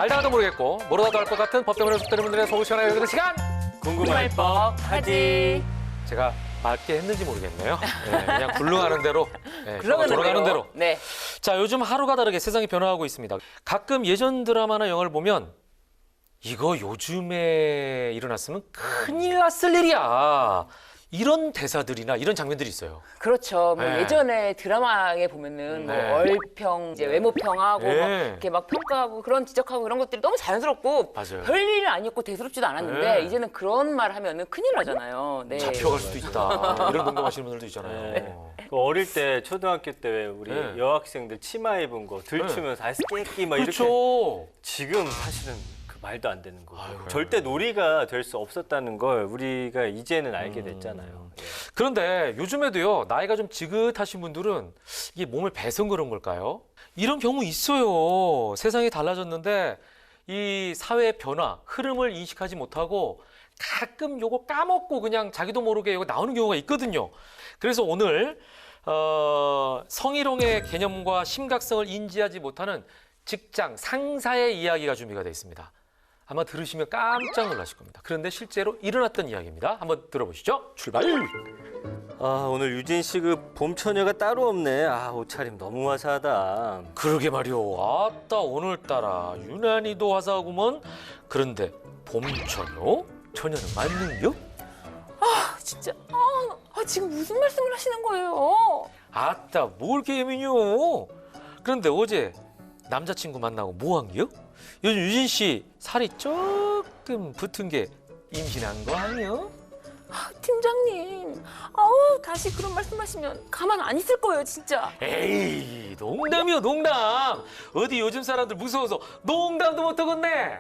알다가도 모르겠고 모르다도 알 것 같은 법 때문에 속되는 분들의 속을 시원하게 여기는 시간. 궁금할 법하지. 제가 맞게 했는지 모르겠네요. 네, 그냥 굴러가는 대로, 네, 돌아가는 대로. 네. 자, 요즘 하루가 다르게 세상이 변화하고 있습니다. 가끔 예전 드라마나 영화를 보면 이거 요즘에 일어났으면 큰일 났을 일이야. 이런 대사들이나 이런 장면들이 있어요. 그렇죠. 뭐 네. 예전에 드라마에 보면은 네. 뭐 얼평, 이제 외모평하고 네. 막 이렇게 막 평가하고 그런 지적하고 이런 것들이 너무 자연스럽고 맞아요. 별일은 아니었고 대수롭지도 않았는데 네. 이제는 그런 말 하면은 큰일 나잖아요. 네. 잡혀갈 수도 있다. 이런 농담하시는 분들도 있잖아요. 네. 그 어릴 때 초등학교 때 왜 우리 네. 여학생들 치마 입은 거 들추면서 아이스 깨끼 막 이렇게 그렇죠. 지금 사실은 그 말도 안 되는 거고 아유. 절대 놀이가 될 수 없었다는 걸 우리가 이제는 알게 됐잖아요. 그런데 요즘에도요, 나이가 좀 지긋하신 분들은 이게 몸을 배선 그런 걸까요? 이런 경우 있어요. 세상이 달라졌는데 이 사회의 변화, 흐름을 인식하지 못하고 가끔 요거 까먹고 그냥 자기도 모르게 요거 나오는 경우가 있거든요. 그래서 오늘 성희롱의 개념과 심각성을 인지하지 못하는 직장 상사의 이야기가 준비가 되어 있습니다. 아마 들으시면 깜짝 놀라실 겁니다. 그런데 실제로 일어났던 이야기입니다. 한번 들어보시죠. 출발! 아 오늘 유진 씨 그 봄처녀가 따로 없네. 아 옷차림 너무 화사하다. 그러게 말이오. 아따 오늘따라 유난히도 화사하구먼. 그런데 봄처녀? 처녀는 맞는겨? 진짜 지금 무슨 말씀을 하시는 거예요? 아따 뭘 게임이뇨? 그런데 어제 남자친구 만나고 뭐 한겨? 요즘 유진 씨 살이 조금 붙은 게 임신한 거 아니요? 팀장님, 다시 그런 말씀하시면 가만 안 있을 거예요, 진짜. 에이 농담이요 농담. 어디 요즘 사람들 무서워서 농담도 못하겠네.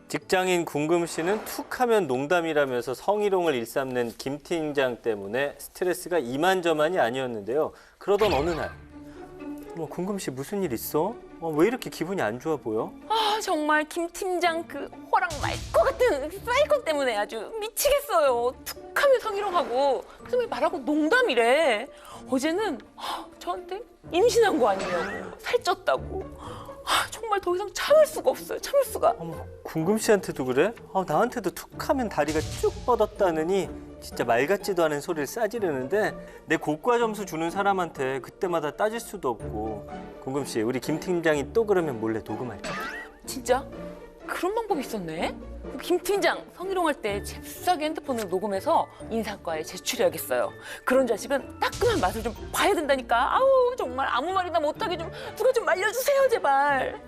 직장인 궁금 씨는 툭하면 농담이라면서 성희롱을 일삼는 김 팀장 때문에 스트레스가 이만저만이 아니었는데요. 그러던 어느 날, 궁금 씨 무슨 일 있어? 왜 이렇게 기분이 안 좋아 보여? 정말 김 팀장 그 호랑 말 것 같은 사이코 때문에 아주 미치겠어요. 툭하면 성희롱하고 그래서 왜 말하고 농담이래. 어제는 저한테 임신한 거 아니냐고 살쪘다고. 정말 더 이상 참을 수가 없어요. 참을 수가. 궁금 씨한테도 그래? 나한테도 툭하면 다리가 쭉 뻗었다느니 진짜 말 같지도 않은 소리를 싸지르는데 내 고과 점수 주는 사람한테 그때마다 따질 수도 없고. 궁금 씨, 우리 김 팀장이 또 그러면 몰래 녹음할까? 진짜? 그런 방법이 있었네? 김 팀장 성희롱할 때 잽싸게 핸드폰으로 녹음해서 인사과에 제출해야겠어요. 그런 자식은 따끔한 맛을 좀 봐야 된다니까. 정말 아무 말이나 못하게 좀 누가 좀 말려주세요, 제발.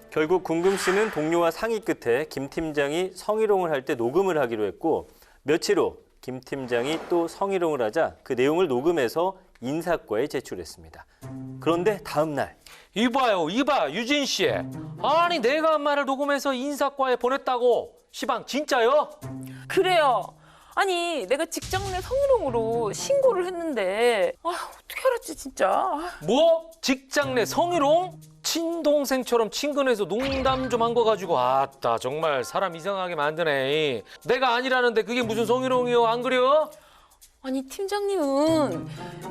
결국 궁금 씨는 동료와 상의 끝에 김 팀장이 성희롱을 할 때 녹음을 하기로 했고 며칠 후 김 팀장이 또 성희롱을 하자 그 내용을 녹음해서 인사과에 제출했습니다. 그런데 다음 날 이봐 유진 씨. 아니 내가 한 말을 녹음해서 인사과에 보냈다고. 시방 진짜요? 그래요. 아니 내가 직장 내 성희롱으로 신고를 했는데 어떻게 알았지 진짜. 뭐? 직장 내 성희롱? 친동생처럼 친근해서 농담 좀 한 거 가지고 아따 정말 사람 이상하게 만드네. 내가 아니라는데 그게 무슨 성희롱이요? 안 그래요? 아니 팀장님은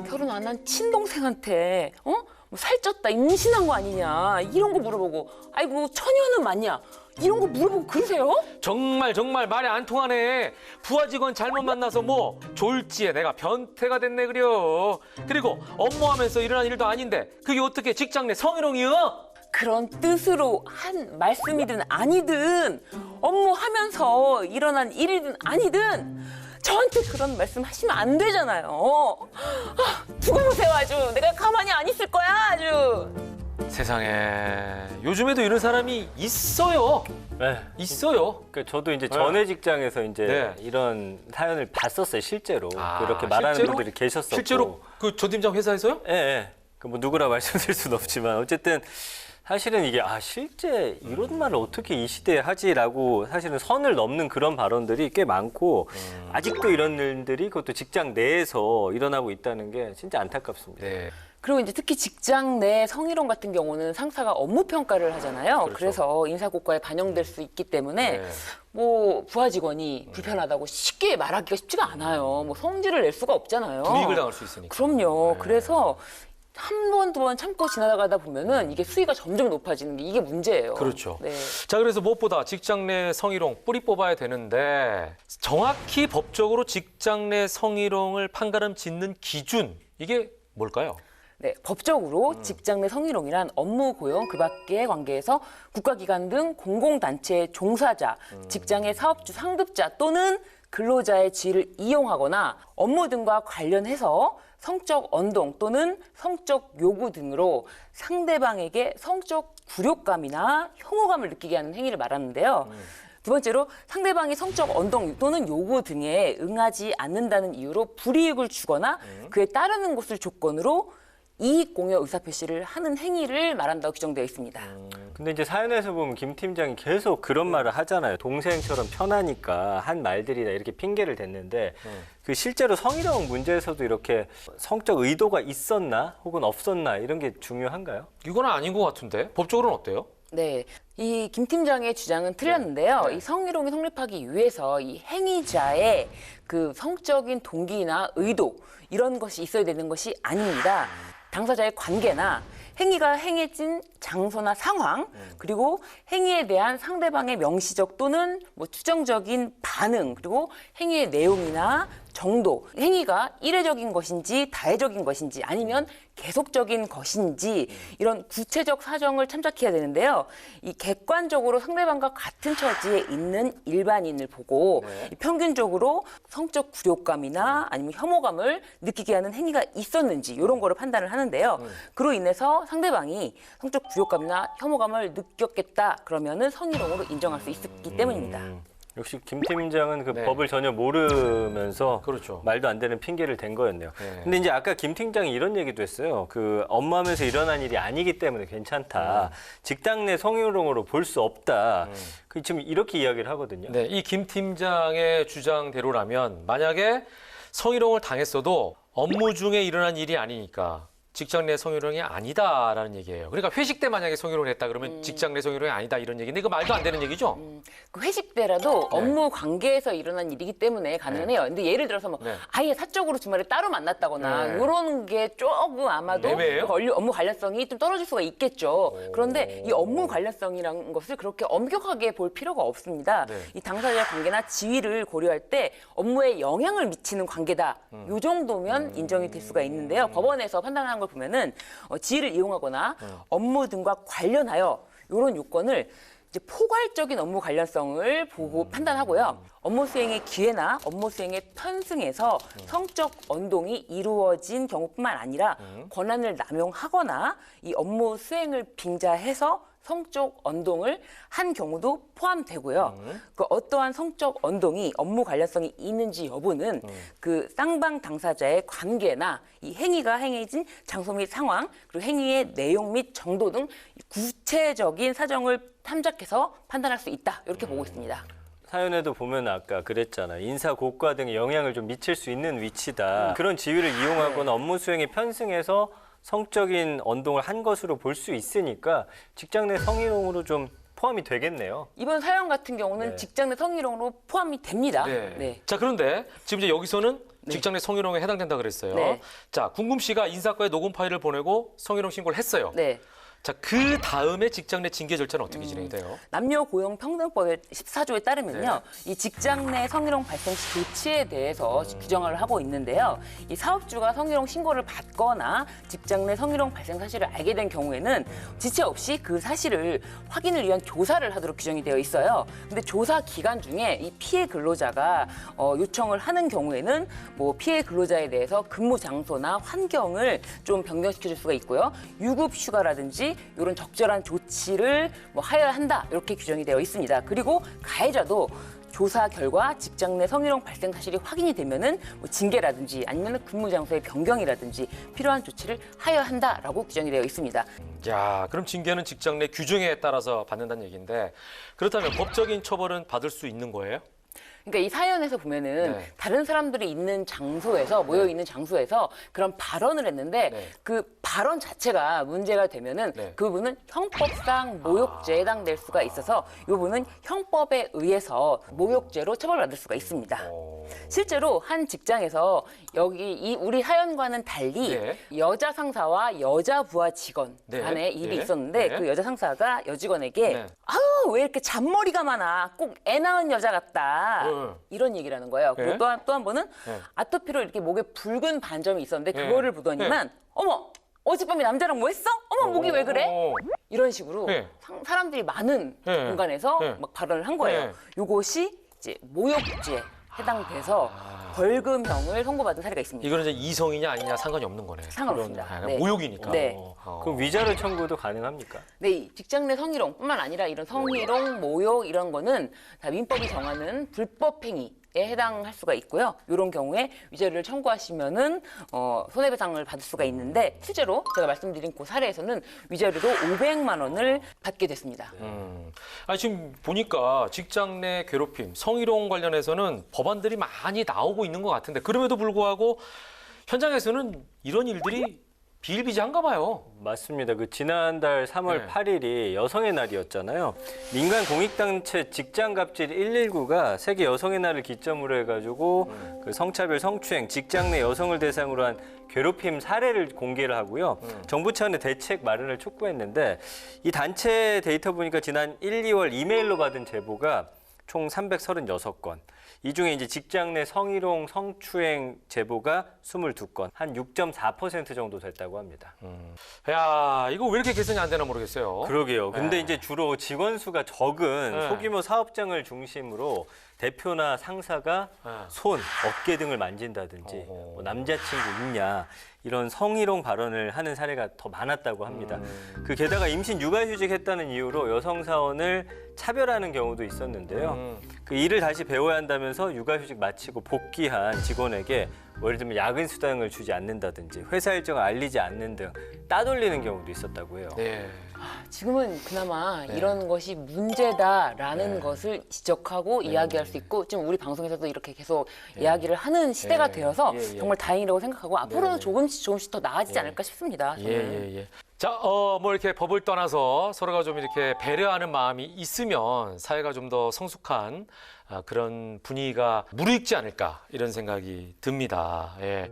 결혼 안 한 친동생한테 뭐 살쪘다 임신한 거 아니냐 이런 거 물어보고 아이고 처녀는 맞냐 이런 거 물어보고 그러세요? 정말 말이 안 통하네. 부하 직원 잘못 만나서 뭐 졸지에 내가 변태가 됐네 그려. 그리고 업무하면서 일어난 일도 아닌데 그게 어떻게 직장 내 성희롱이요? 그런 뜻으로 한 말씀이든 아니든 업무하면서 일어난 일이든 아니든 저한테 그런 말씀 하시면 안 되잖아요. 두고 보세요 아주. 내가 가만히 안 있을 거야 아주. 세상에 요즘에도 이런 사람이 있어요. 네. 있어요. 그러니까 저도 이제 전에 직장에서 이제 네. 이런 사연을 봤었어요 실제로. 아, 그렇게 말하는 실제로? 분들이 계셨었고. 실제로 그 조 팀장 회사에서요? 예, 예. 그 누구라 말씀드릴 수는 없지만 어쨌든 사실은 이게 실제 이런 말을 어떻게 이 시대에 하지라고 사실은 선을 넘는 그런 발언들이 꽤 많고 아직도 이런 일들이 그것도 직장 내에서 일어나고 있다는 게 진짜 안타깝습니다. 네. 그리고 이제 특히 직장 내 성희롱 같은 경우는 상사가 업무 평가를 하잖아요. 그렇죠. 그래서 인사고과에 반영될 수 있기 때문에 네. 뭐 부하 직원이 불편하다고 쉽게 말하기가 쉽지가 않아요. 뭐 성질을 낼 수가 없잖아요. 불이익을 당할 수 있으니까. 그럼요. 네. 그래서 한 번, 두 번 참고 지나가다 보면은 이게 수위가 점점 높아지는 게 이게 문제예요. 그렇죠. 네. 자, 그래서 무엇보다 직장 내 성희롱 뿌리 뽑아야 되는데 정확히 법적으로 직장 내 성희롱을 판가름 짓는 기준 이게 뭘까요? 네, 법적으로 직장 내 성희롱이란 업무 고용 그 밖의 관계에서 국가기관 등 공공단체의 종사자, 직장의 사업주 상급자 또는 근로자의 지위를 이용하거나 업무 등과 관련해서 성적 언동 또는 성적 요구 등으로 상대방에게 성적 굴욕감이나 혐오감을 느끼게 하는 행위를 말하는데요. 두 번째로 상대방이 성적 언동 또는 요구 등에 응하지 않는다는 이유로 불이익을 주거나 그에 따르는 것을 조건으로 이익 공여 의사표시를 하는 행위를 말한다고 규정되어 있습니다. 근데 이제 사연에서 보면 김 팀장이 계속 그런 말을 하잖아요. 동생처럼 편하니까 한 말들이다 이렇게 핑계를 댔는데 그 실제로 성희롱 문제에서도 이렇게 성적 의도가 있었나 혹은 없었나 이런 게 중요한가요? 이건 아닌 것 같은데 법적으로는 어때요? 네, 이 김 팀장의 주장은 틀렸는데요. 이 성희롱이 성립하기 위해서 이 행위자의 그 성적인 동기나 의도 이런 것이 있어야 되는 것이 아닙니다. 당사자의 관계나 행위가 행해진 장소나 상황, 그리고 행위에 대한 상대방의 명시적 또는 뭐 추정적인 반응, 그리고 행위의 내용이나 정도, 행위가 이례적인 것인지 다회적인 것인지 아니면 계속적인 것인지 이런 구체적 사정을 참작해야 되는데요. 이 객관적으로 상대방과 같은 처지에 있는 일반인을 보고 이 평균적으로 성적 굴욕감이나 아니면 혐오감을 느끼게 하는 행위가 있었는지 이런 거를 판단을 하는데요. 그로 인해서 상대방이 성적 굴욕감이나 혐오감을 느꼈겠다 그러면은 성희롱으로 인정할 수 있기 때문입니다. 역시 김 팀장은 그 네. 법을 전혀 모르면서 그렇죠. 말도 안 되는 핑계를 댄 거였네요. 네. 근데 이제 아까 김 팀장이 이런 얘기도 했어요. 그 업무하면서 일어난 일이 아니기 때문에 괜찮다. 직장 내 성희롱으로 볼 수 없다. 그 지금 이렇게 이야기를 하거든요. 네, 이 김 팀장의 주장대로라면 만약에 성희롱을 당했어도 업무 중에 일어난 일이 아니니까 직장 내 성희롱이 아니다라는 얘기예요. 그러니까 회식 때 만약에 성희롱을 했다 그러면 직장 내 성희롱이 아니다 이런 얘기인데 이거 말도 안 되는 얘기죠? 그 회식 때라도 업무 관계에서 일어난 일이기 때문에 가능해요. 근데 예를 들어서 뭐 네. 아예 사적으로 주말에 따로 만났다거나 네. 이런 게 조금 아마도 애매해요? 업무 관련성이 좀 떨어질 수가 있겠죠. 그런데 이 업무 관련성이라는 것을 그렇게 엄격하게 볼 필요가 없습니다. 네. 이 당사자의 관계나 지위를 고려할 때 업무에 영향을 미치는 관계다. 이 정도면 인정이 될 수가 있는데요. 법원에서 판단한 걸 보면은 지위를 이용하거나 업무 등과 관련하여 이런 요건을 이제 포괄적인 업무 관련성을 보고 판단하고요. 업무 수행의 기회나 업무 수행의 편승에서 성적 언동이 이루어진 경우뿐만 아니라 권한을 남용하거나 이 업무 수행을 빙자해서 성적 언동을 한 경우도 포함되고요. 그 어떠한 성적 언동이 업무 관련성이 있는지 여부는 그 쌍방 당사자의 관계나 이 행위가 행해진 장소 및 상황, 그리고 행위의 내용 및 정도 등 구체적인 사정을 탐작해서 판단할 수 있다. 이렇게 보고 있습니다. 사연에도 보면 아까 그랬잖아요. 인사 고과 등에 영향을 좀 미칠 수 있는 위치다. 그런 지위를 이용하거나 업무 수행에 편승해서 성적인 언동을 한 것으로 볼 수 있으니까 직장 내 성희롱으로 좀 포함이 되겠네요. 이번 사연 같은 경우는 네. 직장 내 성희롱으로 포함이 됩니다. 네. 자, 그런데 지금 이제 여기서는 직장 내 성희롱에 해당된다 그랬어요. 네. 자, 궁금 씨가 인사과에 녹음 파일을 보내고 성희롱 신고를 했어요. 네. 자, 그 다음에 직장 내 징계 절차는 어떻게 진행이 돼요? 남녀고용평등법의 14조에 따르면요. 이 직장 내 성희롱 발생 시 조치에 대해서 규정을 하고 있는데요. 이 사업주가 성희롱 신고를 받거나 직장 내 성희롱 발생 사실을 알게 된 경우에는 지체 없이 그 사실을 확인을 위한 조사를 하도록 규정이 되어 있어요. 근데 조사 기간 중에 이 피해 근로자가 요청을 하는 경우에는 뭐 피해 근로자에 대해서 근무 장소나 환경을 좀 변경시켜 줄 수가 있고요. 유급 휴가라든지 이런 적절한 조치를 뭐 하여야 한다 이렇게 규정이 되어 있습니다. 그리고 가해자도 조사 결과 직장 내 성희롱 발생 사실이 확인이 되면은 뭐 징계라든지 아니면 근무 장소의 변경이라든지 필요한 조치를 하여야 한다라고 규정이 되어 있습니다. 야, 그럼 징계는 직장 내 규정에 따라서 받는다는 얘기인데 그렇다면 법적인 처벌은 받을 수 있는 거예요? 그러니까 이 사연에서 보면은 네. 다른 사람들이 있는 장소에서 모여 있는 장소에서 그런 발언을 했는데 네. 그 발언 자체가 문제가 되면은 네. 그분은 형법상 모욕죄에 해당될 수가 있어서 이분은 형법에 의해서 모욕죄로 처벌받을 수가 있습니다. 실제로 한 직장에서 여기 우리 사연과는 달리 네. 여자 상사와 여자 부하 직원 네. 간의 일이 네. 있었는데 네. 그 여자 상사가 여직원에게 네. 아우 왜 이렇게 잔머리가 많아 꼭 애 낳은 여자 같다 네. 이런 얘기를 하는 거예요. 네. 그리고 또 한 번은 네. 아토피로 이렇게 목에 붉은 반점이 있었는데 네. 그거를 보더니만 어머 어젯밤에 남자랑 뭐 했어? 어머 목이 왜 그래? 이런 식으로 네. 사람들이 많은 네. 공간에서 네. 막 발언을 한 거예요. 네. 요것이 이제 모욕죄에 해당돼서 벌금형을 선고받은 사례가 있습니다. 이거는 이제 이성이냐 아니냐 상관이 없는 거네. 상관없습니다. 그런, 네. 모욕이니까. 네. 그럼 위자료 청구도 가능합니까? 네, 이 직장 내 성희롱뿐만 아니라 이런 성희롱, 모욕 이런 거는 다 민법이 정하는 불법 행위에 해당할 수가 있고요. 이런 경우에 위자료를 청구하시면은 손해배상을 받을 수가 있는데 실제로 제가 말씀드린 그 사례에서는 위자료로 500만 원을 받게 됐습니다. 아니, 지금 보니까 직장 내 괴롭힘, 성희롱 관련해서는 법안들이 많이 나오고 있는 것 같은데 그럼에도 불구하고 현장에서는 이런 일들이 비일비재한가 봐요. 맞습니다. 그 지난달 3월 네. 8일이 여성의 날이었잖아요. 민간 공익단체 직장갑질 119가 세계 여성의 날을 기점으로 해가지고 그 성차별, 성추행, 직장 내 여성을 대상으로 한 괴롭힘 사례를 공개를 하고요. 정부 차원의 대책 마련을 촉구했는데 이 단체 데이터 보니까 지난 1, 2월 이메일로 받은 제보가 총 336건. 이 중에 이제 직장 내 성희롱, 성추행 제보가 22건, 한 6.4% 정도 됐다고 합니다. 야, 이거 왜 이렇게 개선이 안 되나 모르겠어요. 그러게요. 근데 네. 이제 주로 직원 수가 적은 네. 소규모 사업장을 중심으로 대표나 상사가 네. 손, 어깨 등을 만진다든지 어허. 뭐 남자친구 있냐 이런 성희롱 발언을 하는 사례가 더 많았다고 합니다. 그 게다가 임신 육아휴직 했다는 이유로 여성 사원을 차별하는 경우도 있었는데요. 그 일을 다시 배워야 한다면서 육아휴직 마치고 복귀한 직원에게 뭐 예를 들면 야근 수당을 주지 않는다든지 회사 일정을 알리지 않는 등 따돌리는 경우도 있었다고 해요. 네. 지금은 그나마 네. 이런 것이 문제다라는 네. 것을 지적하고 이야기할 수 있고 지금 우리 방송에서도 이렇게 계속 이야기를 하는 시대가 예. 되어서 예, 예. 정말 다행이라고 생각하고 앞으로는 네. 조금씩 더 나아지지 예. 않을까 싶습니다. 저는. 예. 자, 뭐 이렇게 법을 떠나서 서로가 좀 이렇게 배려하는 마음이 있으면 사회가 좀 더 성숙한 그런 분위기가 무르익지 않을까 이런 생각이 듭니다. 예.